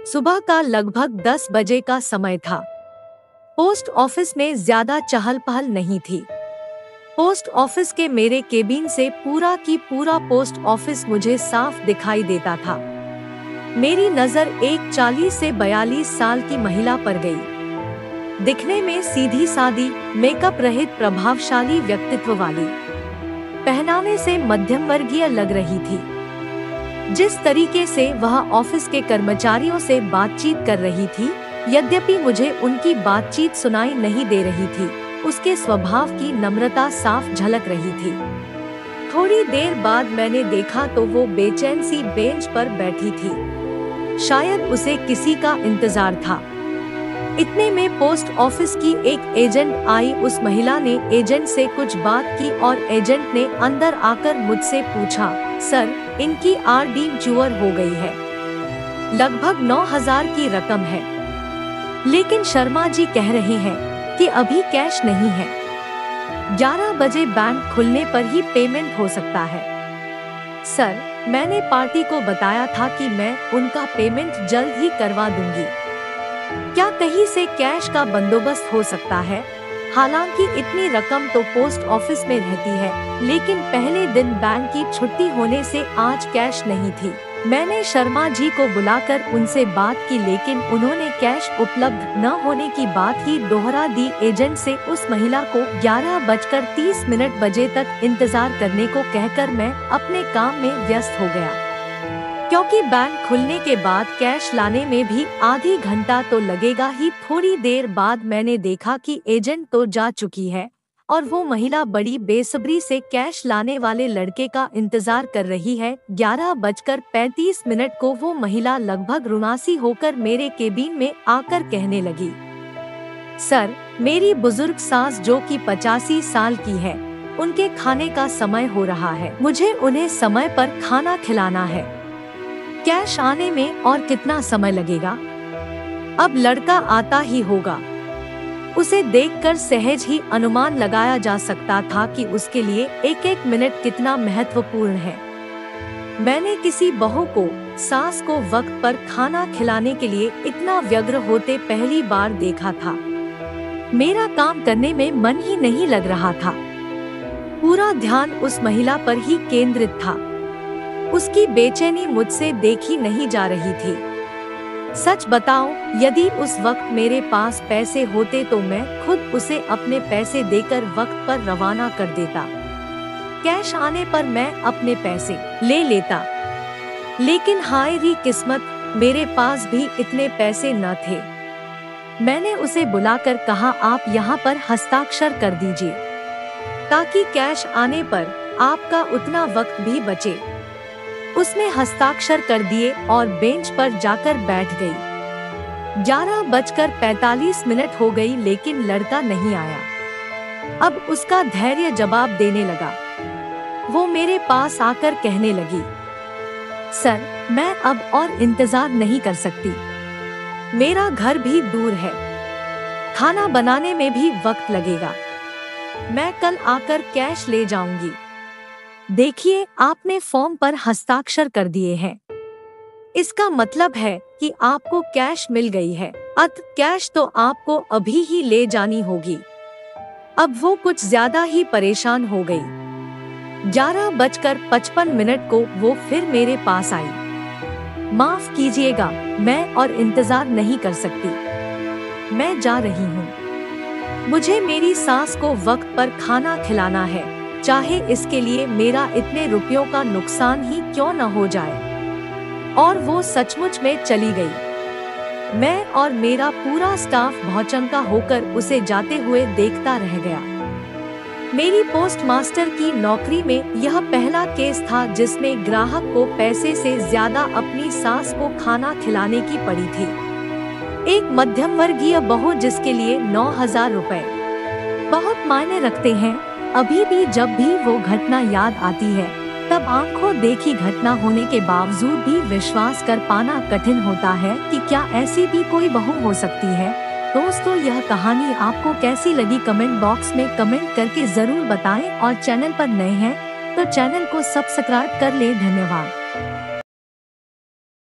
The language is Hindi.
सुबह का लगभग 10 बजे का समय था। पोस्ट ऑफिस में ज्यादा चहल पहल नहीं थी। पोस्ट ऑफिस के मेरे केबिन से पूरा की पूरा पोस्ट ऑफिस मुझे साफ दिखाई देता था। मेरी नजर एक 40 से 42 साल की महिला पर गई। दिखने में सीधी सादी, मेकअप रहित, प्रभावशाली व्यक्तित्व वाली, पहनावे से मध्यम वर्गीय लग रही थी। जिस तरीके से वह ऑफिस के कर्मचारियों से बातचीत कर रही थी, यद्यपि मुझे उनकी बातचीत सुनाई नहीं दे रही थी, उसके स्वभाव की नम्रता साफ झलक रही थी। थोड़ी देर बाद मैंने देखा तो वो बेचैन सी बेंच पर बैठी थी। शायद उसे किसी का इंतजार था। इतने में पोस्ट ऑफिस की एक एजेंट आई। उस महिला ने एजेंट से कुछ बात की और एजेंट ने अंदर आकर मुझसे पूछा, सर, इनकी आरडी मैच्योर हो गई है। लगभग 9,000 की रकम है, लेकिन शर्मा जी कह रहे हैं कि अभी कैश नहीं है। 11 बजे बैंक खुलने पर ही पेमेंट हो सकता है। सर, मैंने पार्टी को बताया था कि मैं उनका पेमेंट जल्द ही करवा दूंगी। क्या कहीं से कैश का बंदोबस्त हो सकता है? हालांकि इतनी रकम तो पोस्ट ऑफिस में रहती है, लेकिन पहले दिन बैंक की छुट्टी होने से आज कैश नहीं थी। मैंने शर्मा जी को बुलाकर उनसे बात की, लेकिन उन्होंने कैश उपलब्ध न होने की बात ही दोहरा दी। एजेंट से उस महिला को 11:30 बजे तक इंतजार करने को कहकर मैं अपने काम में व्यस्त हो गया, क्योंकि बैंक खुलने के बाद कैश लाने में भी आधी घंटा तो लगेगा ही। थोड़ी देर बाद मैंने देखा कि एजेंट तो जा चुकी है और वो महिला बड़ी बेसब्री से कैश लाने वाले लड़के का इंतजार कर रही है। 11:35 को वो महिला लगभग रुआसी होकर मेरे केबिन में आकर कहने लगी, सर, मेरी बुजुर्ग सास जो कि 85 साल की है, उनके खाने का समय हो रहा है। मुझे उन्हें समय पर खाना खिलाना है। कैश आने में और कितना समय लगेगा? अब लड़का आता ही होगा। उसे देखकर सहज ही अनुमान लगाया जा सकता था कि उसके लिए एक एक मिनट कितना महत्वपूर्ण है। मैंने किसी बहू को, सास को वक्त पर खाना खिलाने के लिए इतना व्यग्र होते पहली बार देखा था। मेरा काम करने में मन ही नहीं लग रहा था। पूरा ध्यान उस महिला पर ही केंद्रित था। उसकी बेचैनी मुझसे देखी नहीं जा रही थी। सच बताऊं, यदि उस वक्त मेरे पास पैसे होते तो मैं खुद उसे अपने पैसे देकर वक्त पर रवाना कर देता। कैश आने पर मैं अपने पैसे ले लेता। लेकिन हाय री किस्मत, मेरे पास भी इतने पैसे न थे। मैंने उसे बुलाकर कहा, आप यहाँ पर हस्ताक्षर कर दीजिए, ताकि कैश आने पर आपका उतना वक्त भी बचे। उसने हस्ताक्षर कर दिए और बेंच पर जाकर बैठ गई। 11:45 हो गई, लेकिन लड़का नहीं आया। अब उसका धैर्य जवाब देने लगा। वो मेरे पास आकर कहने लगी, सर, मैं अब और इंतजार नहीं कर सकती। मेरा घर भी दूर है, खाना बनाने में भी वक्त लगेगा। मैं कल आकर कैश ले जाऊंगी। देखिए, आपने फॉर्म पर हस्ताक्षर कर दिए हैं। इसका मतलब है कि आपको कैश मिल गई है। कैश तो आपको अभी ही ले जानी होगी। अब वो कुछ ज्यादा ही परेशान हो गई। 11:55 को वो फिर मेरे पास आई। माफ कीजिएगा, मैं और इंतजार नहीं कर सकती। मैं जा रही हूँ। मुझे मेरी सास को वक्त पर खाना खिलाना है, चाहे इसके लिए मेरा इतने रुपयों का नुकसान ही क्यों न हो जाए। और वो सचमुच में चली गई। मैं और मेरा पूरा स्टाफ भौचक्का होकर उसे जाते हुए देखता रह गया। मेरी पोस्टमास्टर की नौकरी में यह पहला केस था जिसमें ग्राहक को पैसे से ज्यादा अपनी सास को खाना खिलाने की पड़ी थी। एक मध्यम वर्गीय बहू जिसके लिए 9,000 रुपए बहुत मायने रखते हैं। अभी भी जब भी वो घटना याद आती है, तब आंखों देखी घटना होने के बावजूद भी विश्वास कर पाना कठिन होता है कि क्या ऐसी भी कोई बहू हो सकती है। दोस्तों, यह कहानी आपको कैसी लगी कमेंट बॉक्स में कमेंट करके जरूर बताएं और चैनल पर नए हैं तो चैनल को सब्सक्राइब कर लें। धन्यवाद।